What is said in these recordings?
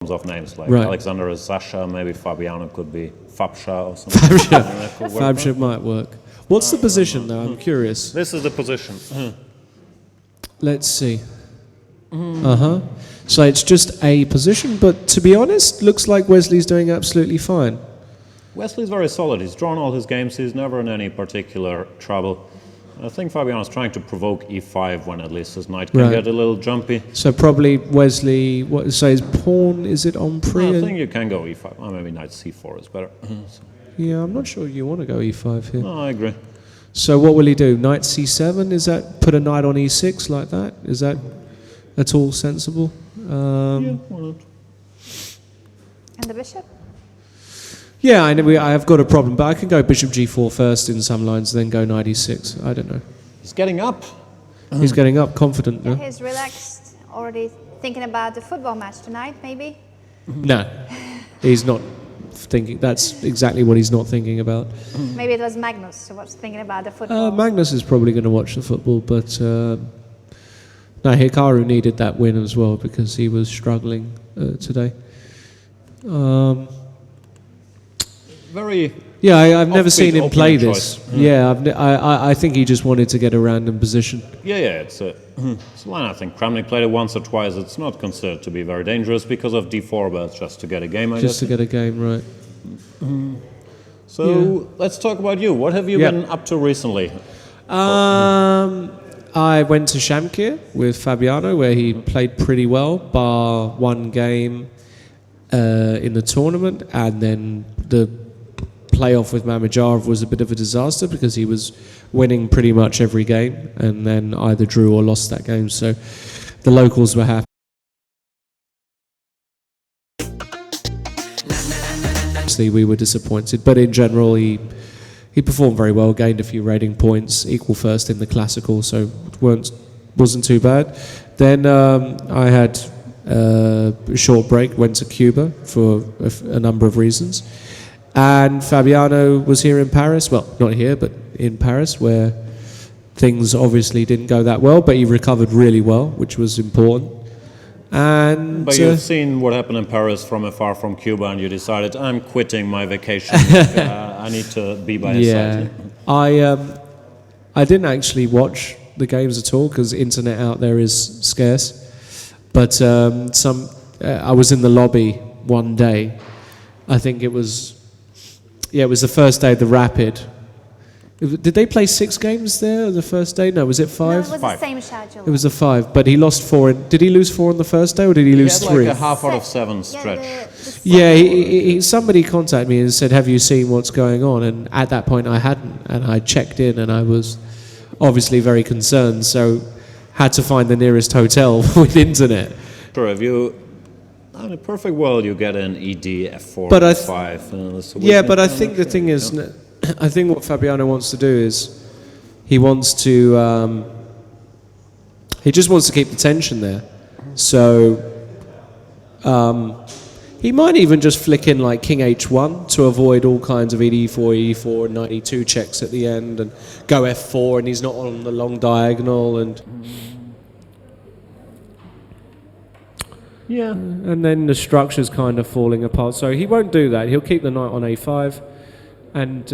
forms of names, like Right. Alexander is Sasha, maybe Fabiano could be Fabsha or something. Fabsha might work. What's the position, though? I'm curious. This is the position. Let's see. So it's just a position, but to be honest, looks like Wesley's doing absolutely fine. Wesley's very solid. He's drawn all his games. He's never in any particular trouble. I think Fabiano's trying to provoke e5 when at least his knight can get a little jumpy. So probably Wesley, so his pawn, is it on pre? I think you can go e5. Well, maybe knight c4 is better. Yeah, I'm not sure you want to go e5 here. No, I agree. So what will he do? Knight c7? Is that put a knight on e6 like that? Is that at all sensible? Yeah, why not? And the bishop? Yeah, I know I have got a problem, but I can go bishop g4 first in some lines, then go knight e6. I don't know. He's getting up. He's getting up, confident. Yeah, he's relaxed, already thinking about the football match tonight, maybe? No, he's not thinking. That's exactly what he's not thinking about. Maybe it was Magnus who was thinking about the football. Magnus is probably going to watch the football, but no, Hikaru needed that win as well because he was struggling today. Yeah, I've never seen him play this. Yeah, I think he just wanted to get a random position. Yeah, it's a line. I think Kramnik played it once or twice. It's not considered to be very dangerous because of d4, but it's just to get a game, I guess. Just to get a game, right. So let's talk about you. What have you been up to recently? I went to Shamkir with Fabiano, where he played pretty well, bar one game in the tournament, and then the playoff with Mamajarov was a bit of a disaster because he was winning pretty much every game and then either drew or lost that game. So the locals were happy. Obviously, we were disappointed, but in general, he performed very well, gained a few rating points, equal first in the classical, so wasn't too bad. Then I had a short break, went to Cuba for a number of reasons. And Fabiano was here in Paris, well, not here, but in Paris, where things obviously didn't go that well, but he recovered really well, which was important. And but you've seen what happened in Paris from afar from Cuba, and you decided, I'm quitting my vacation. I need to be by his side. I didn't actually watch the games at all because internet out there is scarce. But I was in the lobby one day. I think it was the first day of the Rapid. Did they play 6 games there the first day? No, was it 5? No, it was the same schedule. It was a 5, but he lost 4. Did he lose 4 on the first day, or did he lose 3? He had like a half out of 7 stretch. Somebody contacted me and said, have you seen what's going on? And at that point I hadn't, and I checked in and I was obviously very concerned, so had to find the nearest hotel with internet. Sure, if you... In a perfect world, you get an ED, F4, but F5. But I think the thing is, I think what Fabiano wants to do is he wants to, he just wants to keep the tension there. So he might even just flick in like King H1 to avoid all kinds of ED4, E4, and knight E2 checks at the end, and go F4, and he's not on the long diagonal, and... Yeah, and then the structure's kind of falling apart. So he won't do that. He'll keep the knight on A5, and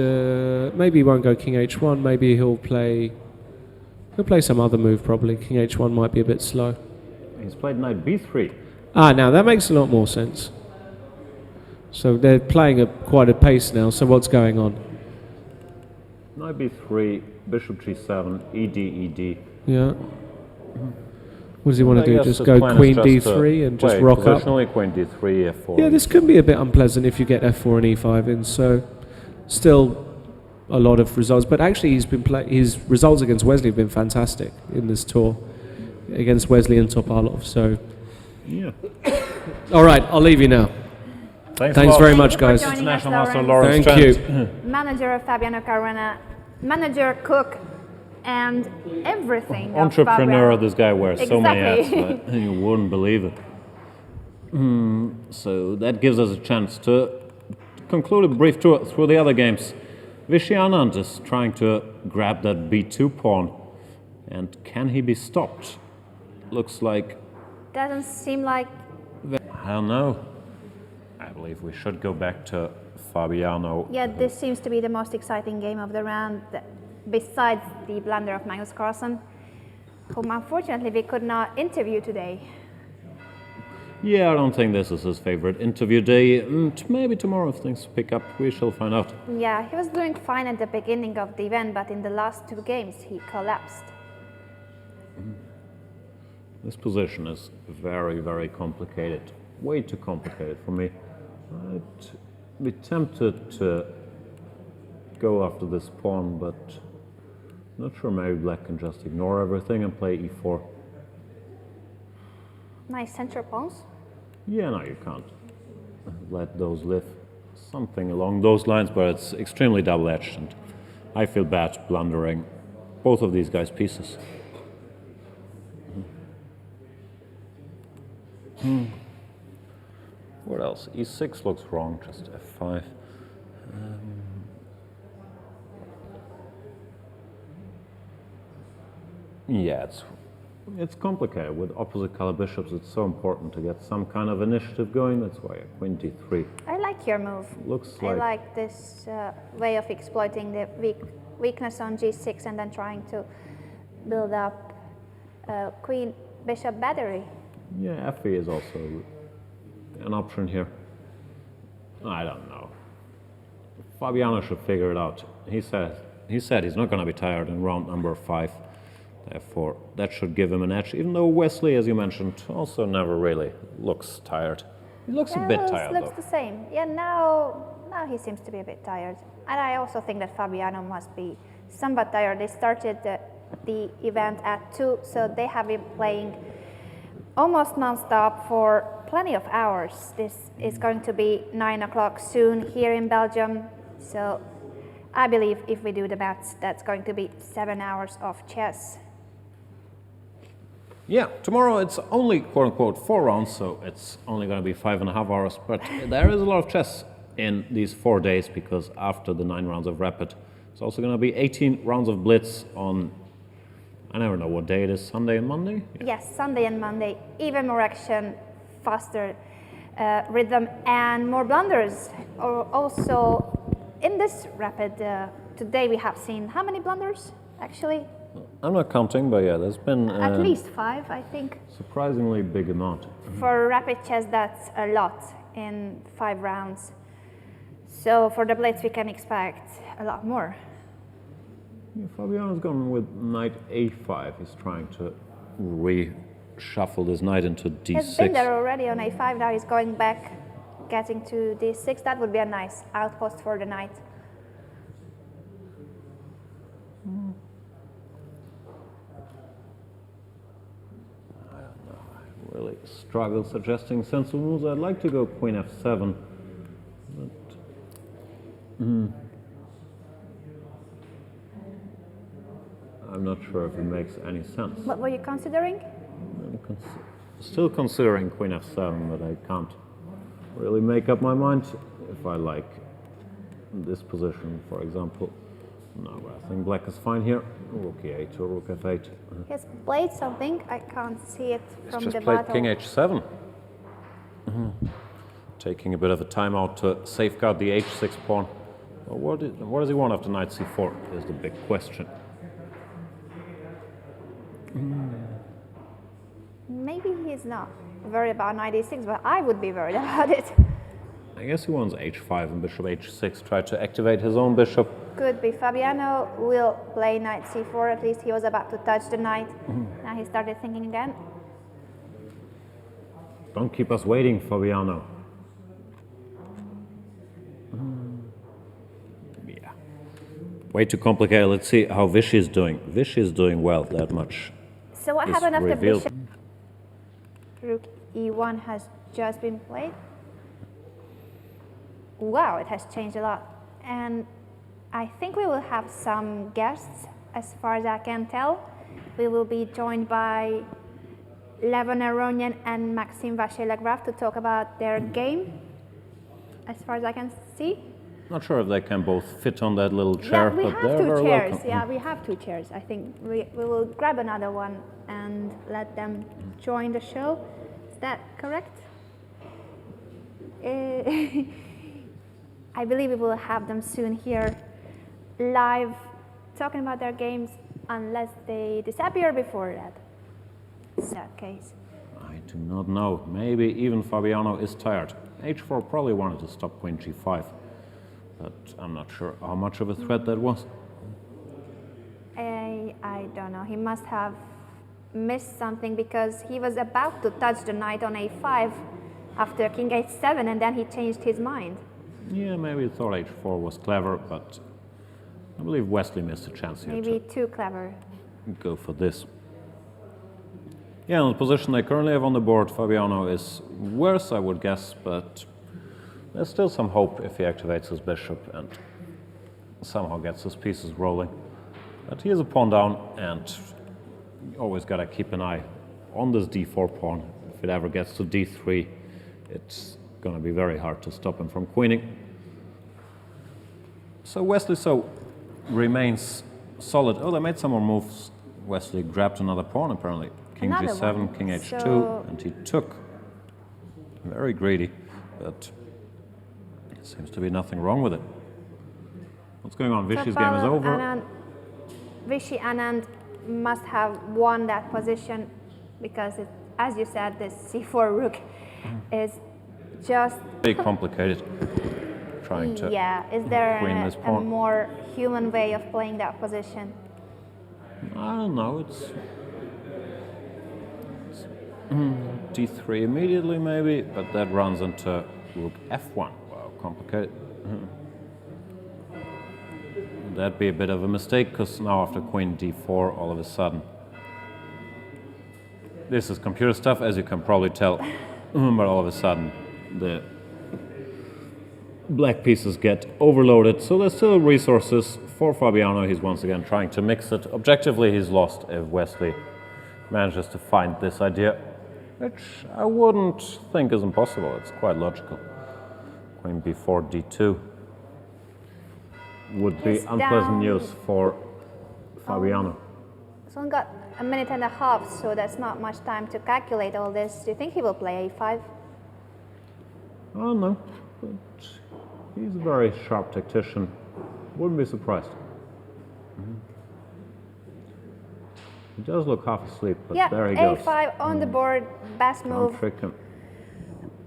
maybe he won't go King H1. Maybe he'll play some other move. Probably King H1 might be a bit slow. He's played knight B3. Now that makes a lot more sense. So they're playing at quite a pace now. So what's going on? Knight B3, Bishop G7, ED, ED. Yeah. What does he want to do? Just go Queen D3 and just rock up? Positionally, Queen D3, F4. Yeah, this can be a bit unpleasant if you get F4 and E5 in. So, still a lot of results. But actually, his results against Wesley have been fantastic in this tour against Wesley and Topalov. So, yeah. All right, I'll leave you now. Thanks very much, guys. International Master Lawrence. Thank you. Manager of FAbiano Caruana, manager, cook, and everything. Entrepreneur, this guy wears so many hats, but you wouldn't believe it. So that gives us a chance to conclude a brief tour through the other games. Vishy Anand is trying to grab that B2 pawn, and can he be stopped? Looks like... Doesn't seem like... I don't know. I believe we should go back to Fabiano. Yeah, this seems to be the most exciting game of the round, besides the blunder of Magnus Carlsen, whom unfortunately we could not interview today. Yeah, I don't think this is his favorite interview day. Maybe tomorrow if things pick up, we shall find out. Yeah, he was doing fine at the beginning of the event, but in the last two games he collapsed. This position is very, very complicated. Way too complicated for me. I'd be tempted to go after this pawn, but not sure. Maybe black can just ignore everything and play e4. Nice central pawns. Yeah, no, you can't let those live. Something along those lines, but it's extremely double-edged, and I feel bad blundering both of these guys' pieces. What else? e6 looks wrong, just f5. Yeah, it's complicated. With opposite color bishops, it's so important to get some kind of initiative going. That's why queen d3. I like your move. Looks I like like this way of exploiting the weakness on g6 and then trying to build up queen bishop battery. yeah, fe is also an option here. I don't know. Fabiano should figure it out. He said he's not going to be tired in round number 5. Therefore, that should give him an edge, even though Wesley, as you mentioned, also never really looks tired. He looks a bit tired, looks though. the same. Yeah, now he seems to be a bit tired. And I also think that Fabiano must be somewhat tired. They started the event at 2, so they have been playing almost non-stop for plenty of hours. This is going to be 9 o'clock soon here in Belgium. So I believe if we do the maths, that's going to be 7 hours of chess. Yeah, tomorrow it's only quote-unquote 4 rounds, so it's only going to be 5.5 hours. But there is a lot of chess in these 4 days, because after the 9 rounds of Rapid, it's also going to be 18 rounds of Blitz on, I never know what day it is, Sunday and Monday? Yeah. Yes, Sunday and Monday. Even more action, faster rhythm, and more blunders. Also, in this Rapid, today we have seen how many blunders, actually? I'm not counting, but yeah, there's been At least 5, I think. surprisingly big amount. For Rapid chess, that's a lot in 5 rounds. So for the Blitz, we can expect a lot more. Yeah, Fabiano's gone with knight a5. He's trying to reshuffle this knight into d6. He's been there already on a5, now he's going back, getting to d6. That would be a nice outpost for the knight. Really struggle suggesting sensible moves. I'd like to go queen f7, but I'm not sure if it makes any sense. What were you considering? I'm still considering queen f7, but I can't really make up my mind if I like this position, for example. No, I think black is fine here. Rook e8 or rook f8. He has played something, I can't see it from Just the played battle. king h7. Taking a bit of a timeout to safeguard the h6 pawn. Well, what does he want after knight c4 is the big question. Maybe he's not worried about knight e6, but I would be worried about it. I guess he wants h5 and bishop h6, try to activate his own bishop. Could be. Fabiano will play knight c4, at least he was about to touch the knight. Now he started thinking again. Don't keep us waiting, Fabiano. Yeah. Way too complicated. Let's see how Vichy is doing. Vichy is doing well, that much. So what is happened after revealed. bishop? Rook e1 has just been played. Wow, it has changed a lot. And I think we will have some guests, as far as I can tell. We will be joined by Levon Aronian and Maxime Vacher-Lagrave to talk about their game, as far as I can see. Not sure if they can both fit on that little chair, Yeah, we but have they're 2 very chairs. welcome. Yeah, we have 2 chairs. I think we will grab another one and let them join the show. Is that correct? I believe we will have them soon here live talking about their games unless they disappear before that. In that case. I do not know. Maybe even Fabiano is tired. H4 probably wanted to stop queen g5, but I'm not sure how much of a threat that was. I don't know. He must have missed something because he was about to touch the knight on a5 after king h7 and then he changed his mind. Yeah, maybe he thought h4 was clever, but I believe Wesley missed a chance here Maybe too clever. to go for this. Yeah, in the position they currently have on the board, Fabiano is worse, I would guess, but there's still some hope if he activates his bishop and somehow gets his pieces rolling. But he is a pawn down, and you always gotta keep an eye on this d4 pawn. If it ever gets to d3, it's gonna be very hard to stop him from queening. So Wesley remains solid. Oh, they made some more moves. Wesley grabbed another pawn apparently. King Another g7, one. king h2, So- and he took. Very greedy, but there seems to be nothing wrong with it. What's going on? Vishy's game is over. Vishy Anand must have won that position because, as you said, this c4 rook is just... Very complicated. Trying to Yeah, is there queen this a pawn. more human way of playing that position? I don't know, it's d3 immediately maybe, but that runs into rook f1. Wow, complicated. That'd be a bit of a mistake, because now after queen d4, all of a sudden... This is computer stuff, as you can probably tell, but all of a sudden the black pieces get overloaded, so there's still resources for Fabiano. He's once again trying to mix it. Objectively, he's lost if Wesley manages to find this idea, which I wouldn't think is impossible. It's quite logical. Queen b4, d2 would be He's unpleasant down. news for Fabiano. He's only got a minute and a half, so that's not much time to calculate all this. Do you think he will play a5? I don't know, but he's a very sharp tactician. Wouldn't be surprised. He does look half asleep, but Yeah, there he goes. a5 on the board, best Can't move trick him.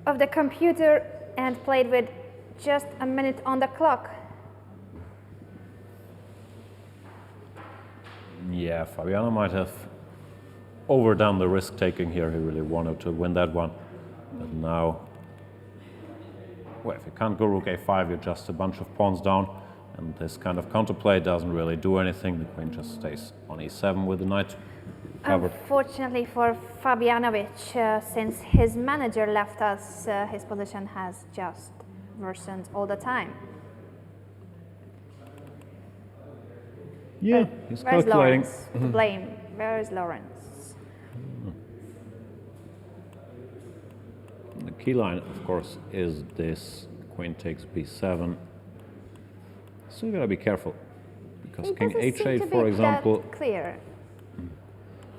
of the computer, and played with just a minute on the clock. Yeah, Fabiano might have overdone the risk-taking here. He really wanted to win that one. But now, well, if you can't go rook a5, you're just a bunch of pawns down. And this kind of counterplay doesn't really do anything. The queen just stays on e7 with the knight covered. Unfortunately for Fabianovic, since his manager left us, his position has just worsened all the time. Yeah, he's Where's calculating. Lawrence to blame? Where is Lawrence? The key line, of course, is this queen takes b7. Still gotta be careful, because It king doesn't seem h8, to for be example, that clear.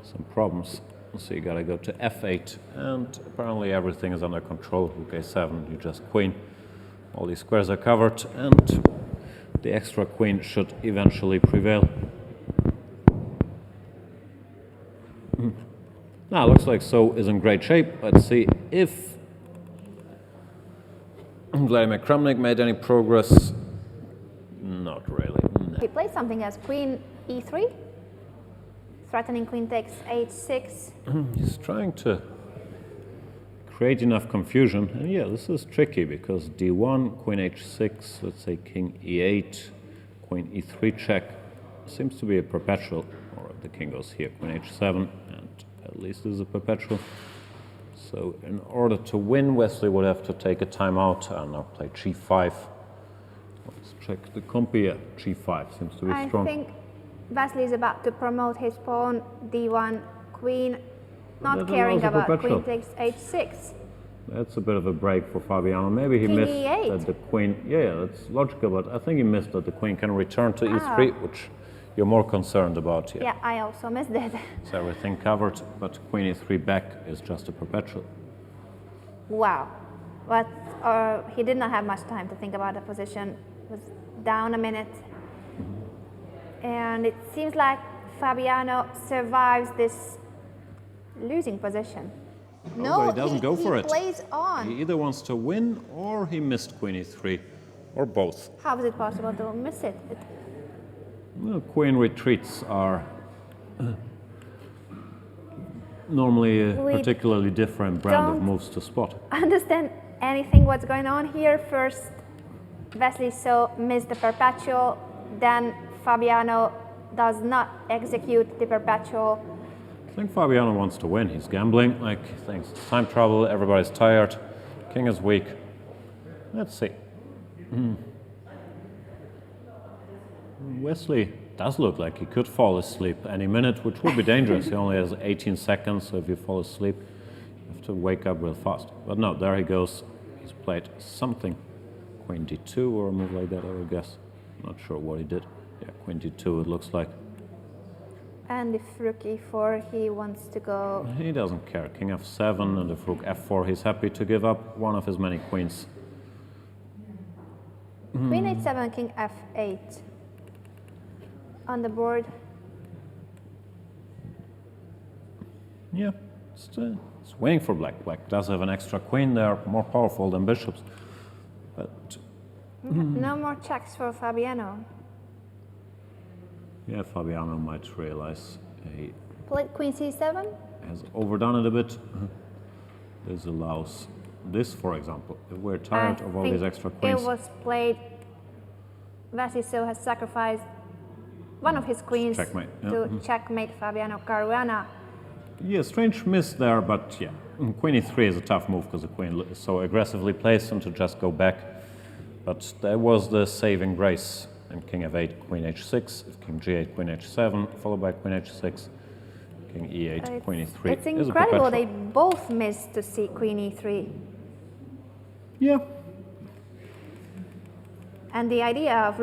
some problems. So you gotta go to f8, and apparently everything is under control. Rook a7, you just queen. All these squares are covered, and the extra queen should eventually prevail. Now, looks like So is in great shape. Let's see if Vladimir Kramnik made any progress. Not really. No. He plays something as queen e3, threatening queen takes h6. He's trying to create enough confusion. And yeah, this is tricky because d1, queen h6, let's say king e8, queen e3 check, seems to be a perpetual, or the king goes here, queen h7, and at least this is a perpetual. So in order to win, Wesley would have to take a timeout and now play g5. Let's check the compy. Yeah, g5 seems to be strong. I think Wesley is about to promote his pawn, d1, queen, not That caring allows a about perpetual. queen takes h6. That's a bit of a break for Fabiano. Maybe he King missed e8. that the queen... Yeah, that's logical, but I think he missed that the queen can return to e3, which you're more concerned about here. Yeah, I also missed it. It's everything covered, but queen e3 back is just a perpetual. Wow. but he did not have much time to think about the position. Was down a minute, and it seems like Fabiano survives this losing position. No, but he doesn't go for he it. Plays on. He either wants to win or he missed queen e3, or both. How is it possible to miss it? Well, queen retreats are normally a We particularly different brand of don't moves to spot. Understand anything what's going on here? First, Wesley missed the perpetual, then Fabiano does not execute the perpetual. I think Fabiano wants to win. He's gambling, like he thinks it's time trouble, everybody's tired, king is weak. Let's see. Wesley does look like he could fall asleep any minute, which would be dangerous. He only has 18 seconds, so if you fall asleep, you have to wake up real fast. But no, there he goes. He's played something. Queen d2 or a move like that, I would guess. Not sure what he did. Yeah, queen d2 it looks like. And if rook e4, he wants to go. He doesn't care. King f7 and if rook f4, he's happy to give up one of his many queens. Queen h7, king f8 on the board. Yeah, it's waiting for black. Black does have an extra queen. They are more powerful than bishops. But No more checks for Fabiano. yeah, Fabiano might realize he Played queen c7. has overdone it a bit. This allows this, for example. If we're tired of all these extra queens. It was played. Wesley has sacrificed one of his queens Checkmate, yeah. to checkmate Fabiano Caruana. Yeah, strange miss there, but yeah. Queen e3 is a tough move because the queen is so aggressively placed and to just go back. But there was the saving grace. And king f8, queen h6, if king g8, queen h7, followed by queen h6, king e8, queen e3. It's incredible they both missed to see queen e3. Yeah. And the idea of